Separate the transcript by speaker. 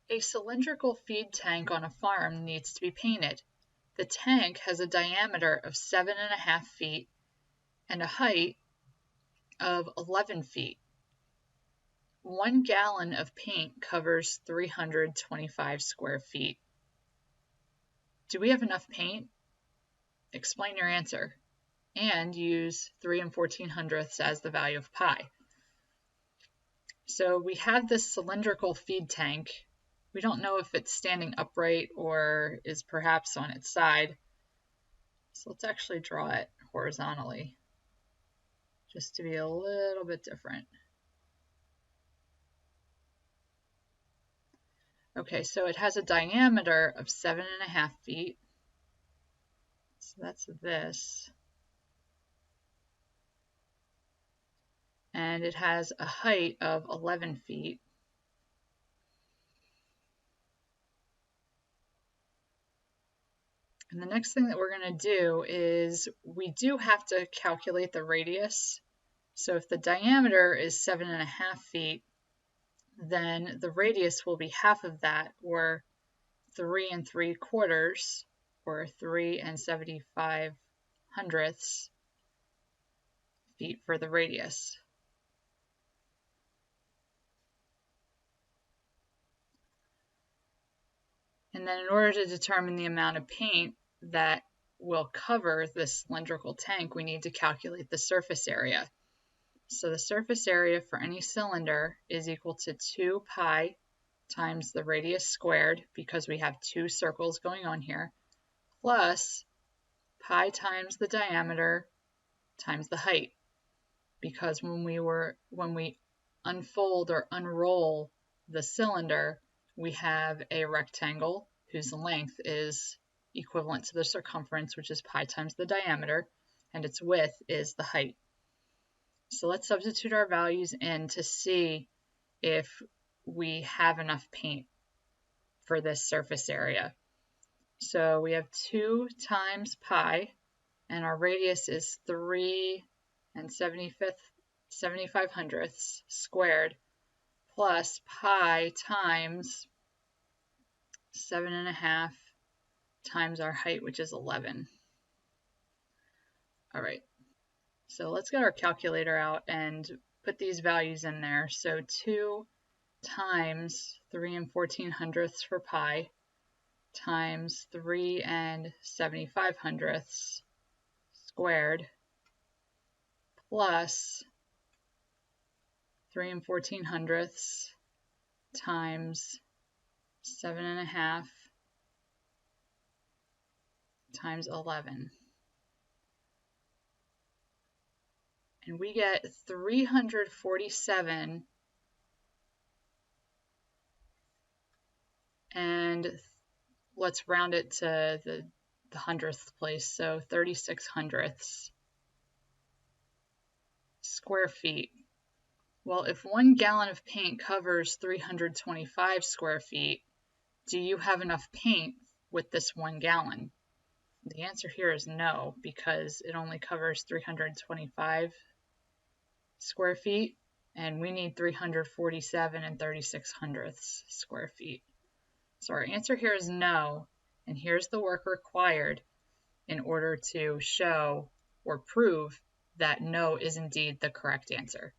Speaker 1: A cylindrical feed tank on a farm needs to be painted. The tank has a diameter of 7.5 feet and a height of 11 feet. 1 gallon of paint covers 325 square feet. Do we have enough paint? Explain your answer, and use 3 14/100ths as the value of pi. So we have this cylindrical feed tank. We don't know if it's standing upright or is perhaps on its side. So let's actually draw it horizontally, just to be a little bit different. Okay, so it has a diameter of 7.5 feet. So that's this. And it has a height of 11 feet. And the next thing that we're going to do is we do have to calculate the radius. So if the diameter is 7.5 feet, then the radius will be half of that, or 3 3/4, or 3 75/100ths feet for the radius. And then in order to determine the amount of paint that will cover this cylindrical tank, we need to calculate the surface area. So the surface area for any cylinder is equal to 2 pi times the radius squared, because we have two circles going on here, plus pi times the diameter times the height. Because when we unfold or unroll the cylinder, we have a rectangle whose length is equivalent to the circumference, which is pi times the diameter, and its width is the height. So let's substitute our values in to see if we have enough paint for this surface area. So we have 2 times pi, and our radius is 3 75/100ths squared, plus pi times 7.5 times our height, which is 11. All right, so let's get our calculator out and put these values in there. So 2 times 3 14/100ths for pi times 3 75/100ths squared plus 3 14/100ths times 7.5 times 11. And we get 347, and let's round it to the 100th place, so 36/100ths square feet. Well, if 1 gallon of paint covers 325 square feet, do you have enough paint with this 1 gallon? The answer here is no, because it only covers 325 square feet, and we need 347 36/100ths square feet. So our answer here is no, and here's the work required in order to show or prove that no is indeed the correct answer.